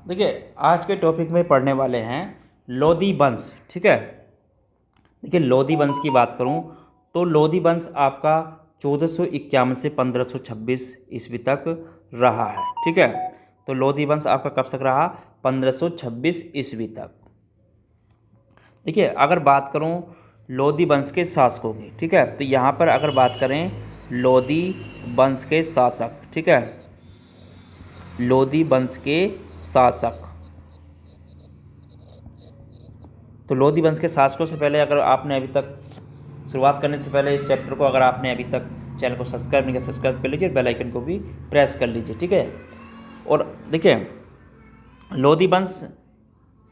देखिए आज के टॉपिक में पढ़ने वाले हैं लोधी वंश। ठीक है, देखिए लोधी वंश की बात करूं तो लोधी वंश आपका 1451 से 1526 ईस्वी तक रहा है। ठीक है, तो लोधी वंश आपका कब तक रहा? 1526 ईस्वी तक। देखिए अगर बात करूं लोधी वंश के शासकों की, ठीक है, तो यहाँ पर अगर बात करें लोधी वंश के शासक, ठीक है, लोधी वंश के शासक, तो लोधी वंश के शासकों से पहले अगर आपने अभी तक शुरुआत करने से पहले इस चैप्टर को अगर आपने अभी तक चैनल को सब्सक्राइब नहीं किया, सब्सक्राइब कर लीजिए, बेल आइकन को भी प्रेस कर लीजिए। ठीक है, और देखिए लोधी वंश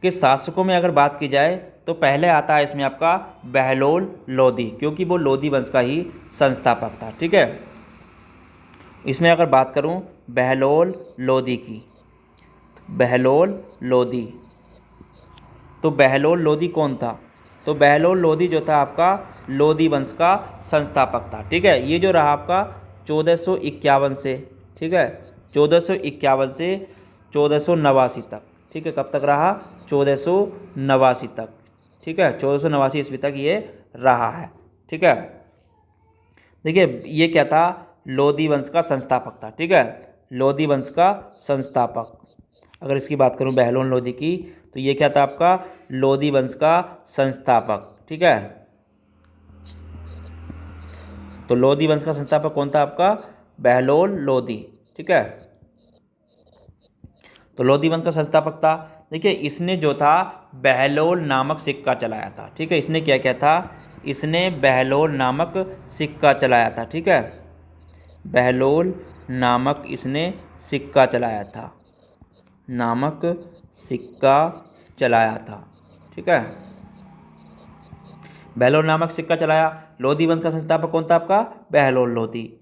के शासकों में अगर बात की जाए तो पहले आता है इसमें आपका बहलोल लोधी, क्योंकि वो लोधी वंश का ही संस्थापक था। ठीक है, इसमें अगर बात करूं बहलोल लोधी की, बहलोल लोधी, तो बहलोल लोधी कौन था? तो बहलोल लोधी जो था आपका लोधी वंश का संस्थापक था। ठीक है, ये जो रहा आपका 1451 से, ठीक है, 1451 से 1489 तक। ठीक है, कब तक रहा? 1489 तक। ठीक है, 1489 ईस्वी तक ये रहा है। ठीक है, देखिए ये क्या था? लोधी वंश का संस्थापक था। ठीक है, लोधी वंश का संस्थापक। अगर इसकी बात करूं बहलोल लोधी की, तो ये क्या था आपका? लोधी वंश का संस्थापक। ठीक है, तो लोधी वंश का संस्थापक कौन था आपका? बहलोल लोधी। ठीक है, तो लोधी वंश का संस्थापक था। देखिए इसने जो था बहलोल नामक सिक्का चलाया था। ठीक है, इसने क्या किया था? इसने बहलोल नामक सिक्का चलाया था। ठीक है, बहलोल नामक इसने सिक्का चलाया था, नामक सिक्का चलाया था। ठीक है, बहलोल नामक सिक्का चलाया। लोधी वंश का संस्थापक कौन था आपका? बहलोल लोधी।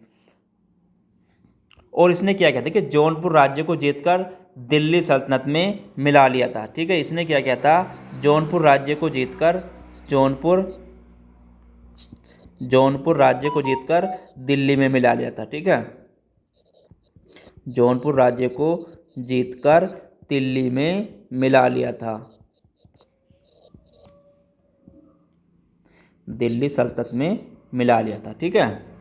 और इसने क्या किया? देखिए जौनपुर राज्य को जीतकर दिल्ली सल्तनत में मिला लिया था। ठीक है, इसने क्या किया था? जौनपुर राज्य को जीतकर, जौनपुर राज्य को जीतकर दिल्ली में मिला लिया था। ठीक है, जौनपुर राज्य को जीतकर दिल्ली में मिला लिया था, दिल्ली सल्तनत में मिला लिया था। ठीक है,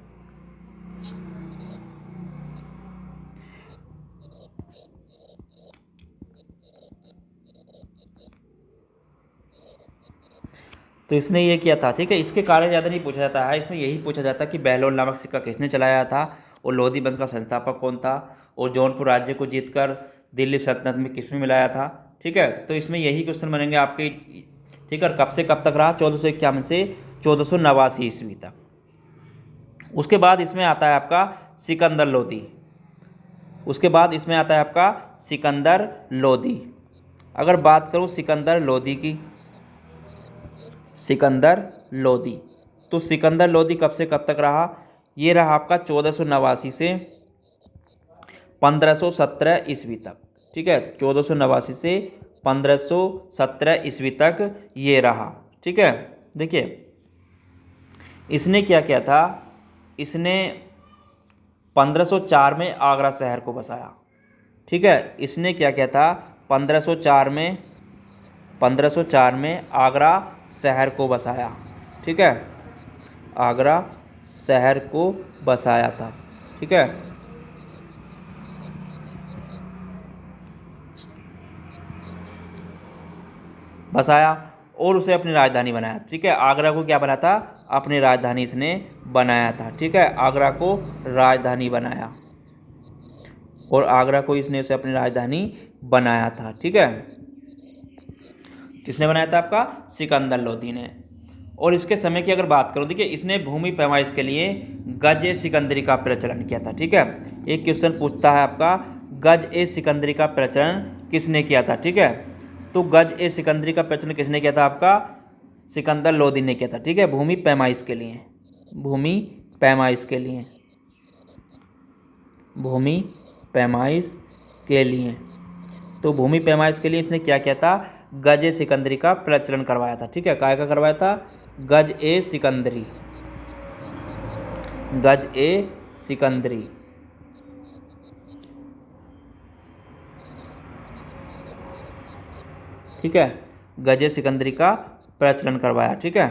तो इसने ये किया था। ठीक है, इसके कारण ज़्यादा नहीं पूछा जाता है, इसमें यही पूछा जाता है कि बहलोल नामक सिक्का किसने चलाया था, और लोधी वंश का संस्थापक कौन था, और जौनपुर राज्य को जीतकर दिल्ली सल्तनत में किसने मिलाया था। ठीक है, तो इसमें यही क्वेश्चन बनेंगे आपके। ठीक है, कब से कब तक रहा? 1451 से 1489 ईस्वी तक। उसके बाद इसमें आता है आपका सिकंदर लोधी। उसके बाद इसमें आता है आपका सिकंदर लोधी। अगर बात करूँ सिकंदर लोधी की, सिकंदर लोधी, तो सिकंदर लोधी कब से कब तक रहा? ये रहा आपका 1489 से 1517 ईस्वी तक। ठीक है, 1489 से 1517 ईस्वी तक ये रहा। ठीक है, देखिए इसने क्या किया था? इसने 1504 में आगरा शहर को बसाया। ठीक है, इसने क्या किया था? 1504 में आगरा शहर को बसाया। ठीक है, आगरा शहर को बसाया था। ठीक है, बसाया और उसे अपनी राजधानी बनाया। ठीक है, आगरा को क्या बनाया था? अपनी राजधानी इसने बनाया था। ठीक है, आगरा को राजधानी बनाया, और आगरा को इसने उसे अपनी राजधानी बनाया था। ठीक है, किसने बनाया था? आपका सिकंदर लोधी ने। और इसके समय की अगर बात करूं, देखिए इसने भूमि पैमाइश के लिए गज ए सिकंदरी का प्रचलन किया था। ठीक है, एक क्वेश्चन पूछता है आपका गज ए सिकंदरी का प्रचलन किसने किया था। ठीक है, तो गज ए सिकंदरी का प्रचलन किसने किया था? आपका सिकंदर लोधी ने किया था। ठीक है, भूमि पैमाइश के लिए, भूमि पैमाइश के लिए, भूमि पैमाइश के लिए, तो भूमि पैमाइश के लिए इसने क्या किया था? गज ए सिकंदरी का प्रचलन करवाया था। ठीक है, काय का करवाया था? गज ए सिकंदरी, गज ए सिकंदरी। ठीक है, गजे सिकंदरी का प्रचलन करवाया। ठीक है,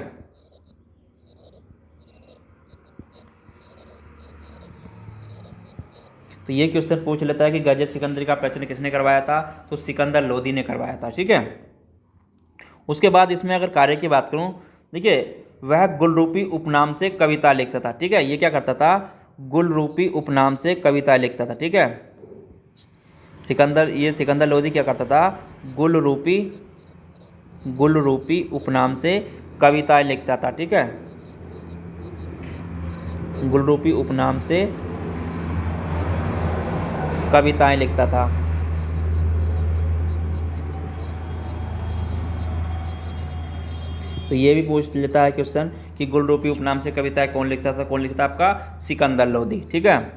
तो ये क्वेश्चन पूछ लेता है कि गजे सिकंदरी का प्रचलन किसने करवाया था, तो सिकंदर लोदी ने करवाया था। ठीक है, उसके बाद इसमें अगर कार्य की बात करूं, देखिए वह गुलरूपी उपनाम से कविता लिखता था। ठीक है, ये क्या करता था, गुलरूपी उपनाम से कविता लिखता था। ठीक है, सिकंदर लोदी क्या करता था, गुलरूपी उपनाम से कविताएं लिखता था। ठीक है, गुलरूपी उपनाम से कविताएं लिखता था। तो ये भी पूछ लेता है क्वेश्चन कि गुलरूपी उपनाम से कविताएं कौन लिखता था, कौन लिखता आपका, सिकंदर लोदी। ठीक है,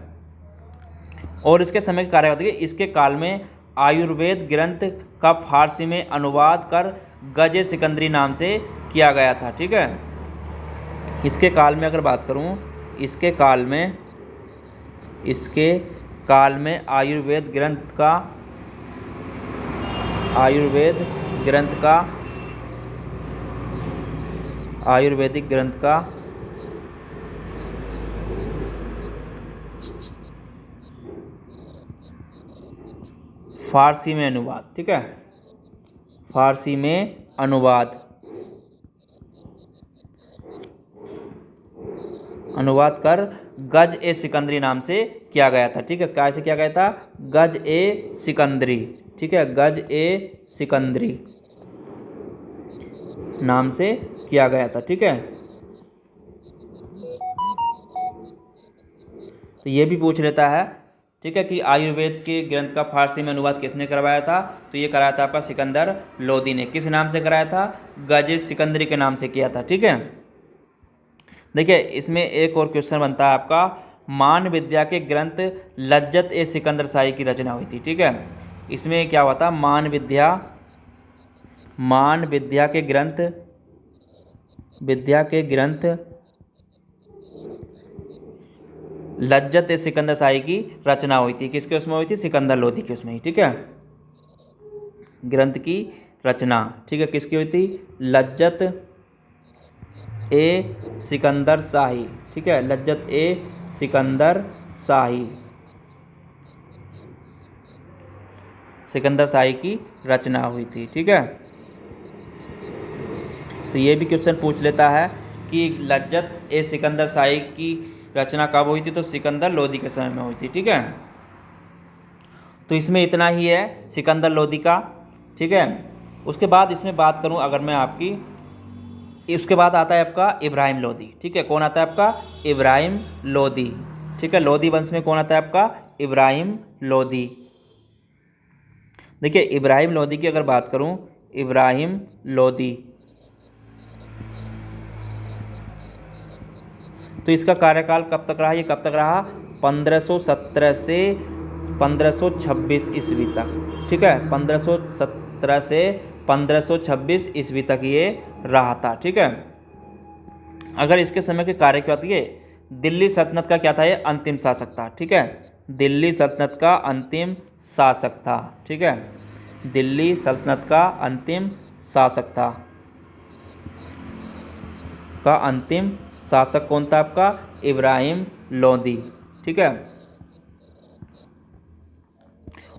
और इसके समय की कार्य बताइए, इसके काल में आयुर्वेद ग्रंथ का फारसी में अनुवाद कर गजे सिकंदरी नाम से किया गया था। ठीक है, इसके काल में अगर बात करूं, इसके काल में आयुर्वेदिक ग्रंथ का फारसी में अनुवाद। ठीक है, फारसी में अनुवाद कर गज ए सिकंदरी नाम से किया गया था। ठीक है, कैसे किया गया था, गज ए सिकंदरी। ठीक है, गज ए सिकंदरी नाम से किया गया था। ठीक है, तो ये भी पूछ लेता है। ठीक है, कि आयुर्वेद के ग्रंथ का फारसी में अनुवाद किसने करवाया था, तो ये कराया था आपका सिकंदर लोदी ने। किस नाम से कराया था, गज ए सिकंदरी के नाम से किया था। ठीक है, देखिए इसमें एक और क्वेश्चन बनता है आपका, मान विद्या के ग्रंथ लज्जत ए सिकंदर शाही की रचना हुई थी। ठीक है, इसमें क्या हुआ था, मान विद्या के ग्रंथ लज्जत ए सिकंदर शाही की रचना हुई थी। किसके उसमें हुई थी, सिकंदर लोदी के उसमें ही। ठीक है, ग्रंथ की रचना, ठीक है, किसकी हुई थी, लज्जत ए सिकंदर शाही। ठीक है, लज्जत ए सिकंदर शाही की रचना हुई थी। ठीक है, तो ये भी क्वेश्चन पूछ लेता है कि लज्जत ए सिकंदर शाही की रचना कब हुई थी, तो सिकंदर लोदी के समय में हुई थी। ठीक है, तो इसमें इतना ही है सिकंदर लोदी का। ठीक है, उसके बाद इसमें बात करूं अगर मैं आपकी, उसके बाद आता है आपका इब्राहिम लोदी। ठीक है, कौन आता है आपका, इब्राहिम लोदी। ठीक है, लोदी वंश में कौन आता है आपका, इब्राहिम लोदी। देखिए इब्राहिम लोदी की अगर बात करूं, इब्राहिम लोदी, तो इसका कार्यकाल कब तक रहा, ये कब तक रहा, 1517 से 1526 ईस्वी तक। ठीक है, 1517 से 1526 ईस्वी तक ये रहा था। ठीक है, अगर इसके समय के कार्य की बात की, दिल्ली सल्तनत का क्या था, ये अंतिम शासक था। ठीक है, दिल्ली सल्तनत का अंतिम शासक था। ठीक है, दिल्ली सल्तनत का अंतिम शासक था। अंतिम शासक कौन था आपका, इब्राहिम लोदी। ठीक है,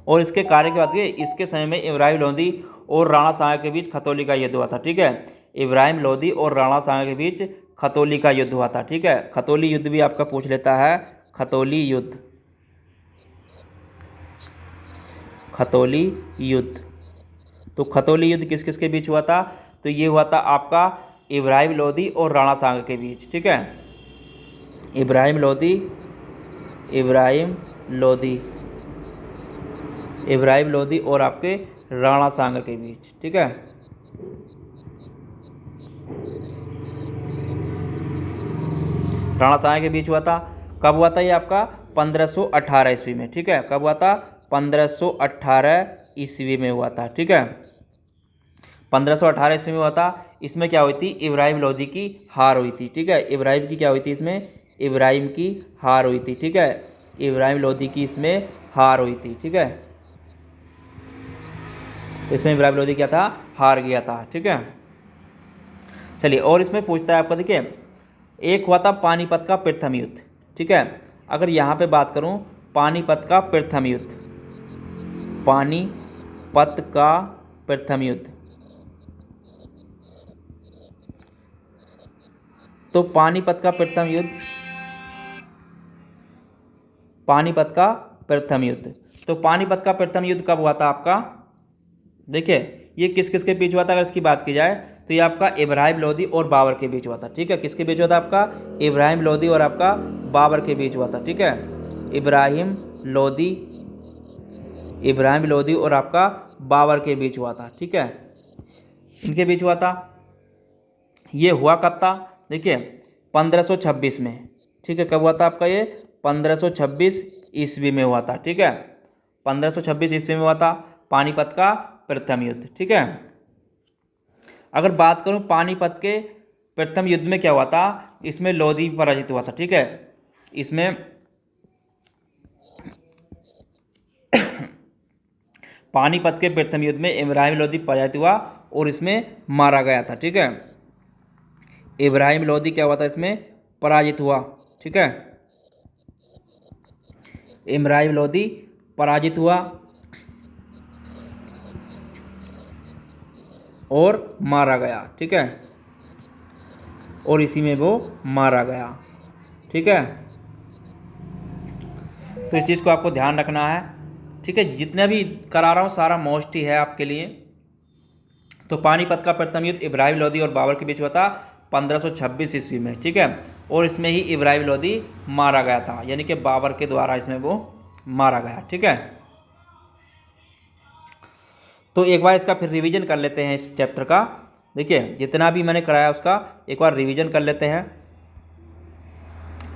और इसके कार्य की बात की, इसके समय में इब्राहिम लोदी और राणा सांगा के बीच खतौली का युद्ध हुआ था। ठीक है, इब्राहिम लोदी और राणा सांगा के बीच खतौली का युद्ध हुआ था। ठीक है, खतौली युद्ध भी आपका पूछ लेता है, खतौली युद्ध। तो खतौली युद्ध किस किस के बीच हुआ था, तो ये हुआ था आपका इब्राहिम लोदी और राणा सांगा के बीच। ठीक है, इब्राहिम लोदी और आपके राणा सांगा के बीच। ठीक है, राणा सांगा के बीच हुआ था। कब हुआ था ये आपका, 1518 ईस्वी में। ठीक है, कब हुआ था, 1518 ईस्वी में हुआ था। ठीक है, 1518 ईस्वी में हुआ था। इसमें क्या हुई थी, इब्राहिम लोदी की हार हुई थी। ठीक है, इब्राहिम की क्या हुई थी, इसमें इब्राहिम की हार हुई थी। ठीक है, इब्राहिम लोदी की इसमें हार हुई थी। ठीक है, तो इसमें इब्राहिम लोदी क्या था, हार गया था। ठीक है, चलिए और इसमें पूछता है आपका, देखिए एक हुआ था पानीपत का प्रथम युद्ध। ठीक है, अगर यहाँ पे बात करूँ पानीपत का प्रथम युद्ध, पानीपत का प्रथम युद्ध, तो पानीपत का प्रथम युद्ध, पानीपत का प्रथम युद्ध, तो पानीपत का प्रथम युद्ध कब हुआ था आपका, देखिए ये किस किस के बीच हुआ था, अगर इसकी बात की जाए तो ये आपका इब्राहिम लोदी और बाबर के बीच हुआ था। ठीक है, किसके बीच हुआ था, आपका इब्राहिम लोदी और आपका बाबर के बीच हुआ था। ठीक है, इब्राहिम लोदी और आपका बाबर के बीच हुआ था। ठीक है, इनके बीच हुआ था। ये हुआ कब था, देखिए 1526 में। ठीक है, कब हुआ था आपका ये, 1526 ईस्वी में हुआ था। ठीक है, 1526 ईस्वी में हुआ था पानीपत का प्रथम युद्ध। ठीक है, अगर बात करूं पानीपत के प्रथम युद्ध में क्या हुआ था, इसमें लोदी पराजित हुआ था। ठीक है, इसमें पानीपत के प्रथम युद्ध में इब्राहिम लोदी पराजित हुआ और इसमें मारा गया था। ठीक है, इब्राहिम लोदी क्या हुआ था, इसमें पराजित हुआ। ठीक है, इब्राहिम लोदी पराजित हुआ और मारा गया। ठीक है, और इसी में वो मारा गया। ठीक है, तो इस चीज़ को आपको ध्यान रखना है। ठीक है, जितने भी करा रहा हूँ सारा मोस्ट ही है आपके लिए। तो पानीपत का प्रथम युद्ध इब्राहिम लोदी और बाबर के बीच हुआ था 1526 ईस्वी में। ठीक है, और इसमें ही इब्राहिम लोदी मारा गया था, यानी कि बाबर के द्वारा इसमें वो मारा गया। ठीक है, तो एक बार इसका फिर रिवीजन कर लेते हैं इस चैप्टर का। देखिए जितना भी मैंने कराया उसका एक बार रिवीजन कर लेते हैं।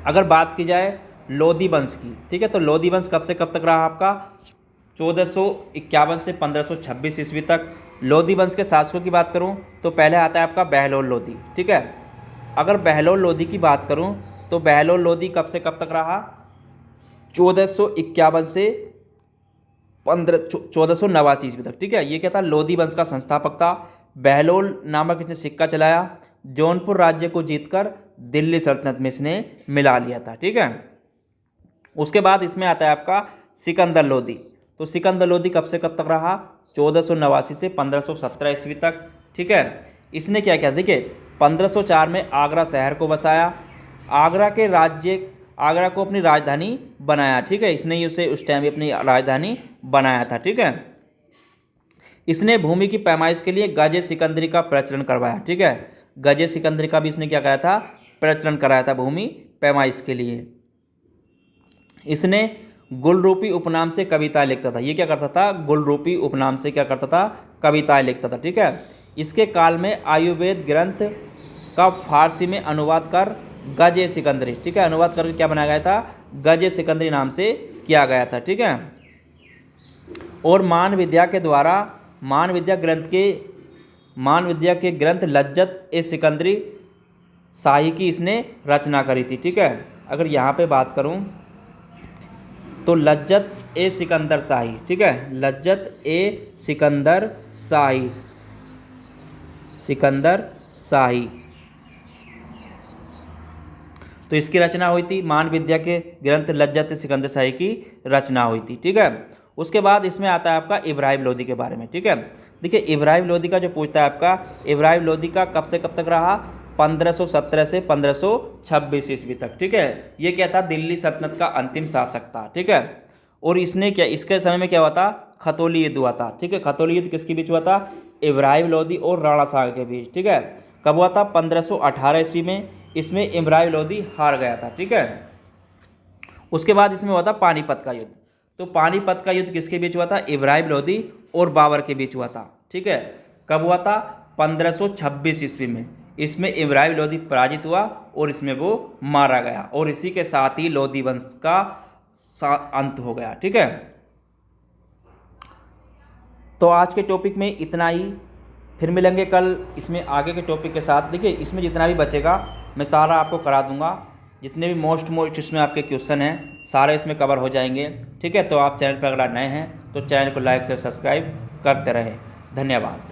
अगर बात की जाए लोदी वंश की, ठीक है, तो लोदी वंश कब से कब तक रहा आपका, 1451 से 1526 ईस्वी तक। लोदी वंश के शासकों की बात करूं तो पहले आता है आपका बहलोल लोदी। ठीक है, अगर बहलोल लोदी की बात करूं तो बहलोल लोदी कब से कब तक रहा, 1451 से 1489 ईस्वी तक। ठीक है, ये क्या था, लोदी वंश का संस्थापक था। बहलोल नामक इसने सिक्का चलाया, जौनपुर राज्य को जीतकर दिल्ली सल्तनत में इसने मिला लिया था। ठीक है, उसके बाद इसमें आता है आपका सिकंदर लोदी। तो सिकंदर लोदी कब से कब तक रहा, 1489 से 1517 ईस्वी तक। ठीक है, इसने क्या किया, देखिए 1504 में आगरा शहर को बसाया, आगरा को अपनी राजधानी बनाया। ठीक है, इसने ही उसे उस टाइम अपनी राजधानी बनाया था। ठीक है, इसने भूमि की पैमाइश के लिए गजे सिकंदरी का प्रचलन करवाया। ठीक है, गजे सिकंदरी का भी इसने क्या कराया था, प्रचलन कराया था भूमि पैमाइश के लिए। इसने गुलरूपी उपनाम से कविताएं लिखता था। ये क्या करता था, गुलरूपी उपनाम से क्या करता था, कविताएं लिखता था। ठीक है, इसके काल में आयुर्वेद ग्रंथ का फारसी में अनुवाद कर गजे सिकंदरी, ठीक है, अनुवाद करके क्या बनाया गया था, गजे सिकंदरी नाम से किया गया था। ठीक है, और मान विद्या के ग्रंथ लज्जत ए सिकंदरी शाही की इसने रचना करी थी। ठीक है, अगर यहाँ पे बात करूँ तो लज्जत ए सिकंदर शाही, ठीक है, लज्जत ए सिकंदर शाही, तो इसकी रचना हुई थी, मान विद्या के ग्रंथ लज्जत ए सिकंदर शाही की रचना हुई थी। ठीक है, उसके बाद इसमें आता है आपका इब्राहिम लोदी के बारे में। ठीक है, देखिए इब्राहिम लोदी का जो पूछता है आपका, इब्राहिम लोदी का कब से कब तक रहा, 1517 से 1526 ईस्वी तक। ठीक है, ये क्या था, दिल्ली सल्तनत का अंतिम शासक था। ठीक है, और इसने क्या, इसके समय में क्या हुआ था, खतौली युद्ध हुआ था। ठीक है, खतौली युद्ध किसके बीच हुआ था, इब्राहिम लोदी और राणा सागर के बीच। ठीक है, कब हुआ था, 1518 ईस्वी में। इसमें इब्राहिम लोदी हार गया था। ठीक है, उसके बाद इसमें हुआ था पानीपत का युद्ध। तो पानीपत का युद्ध किसके बीच हुआ था, इब्राहिम लोदी और बाबर के बीच हुआ था। ठीक है, कब हुआ था, 1526 ईस्वी में। इसमें इब्राहिम लोदी पराजित हुआ और इसमें वो मारा गया, और इसी के साथ ही लोदी वंश का अंत हो गया। ठीक है, तो आज के टॉपिक में इतना ही, फिर मिलेंगे कल इसमें आगे के टॉपिक के साथ। देखिए इसमें जितना भी बचेगा मैं सारा आपको करा दूंगा, जितने भी मोस्ट इसमें आपके क्वेश्चन हैं सारे इसमें कवर हो जाएंगे। ठीक है, तो आप चैनल पर अगर नए हैं तो चैनल को लाइक से सब्सक्राइब करते रहें। धन्यवाद।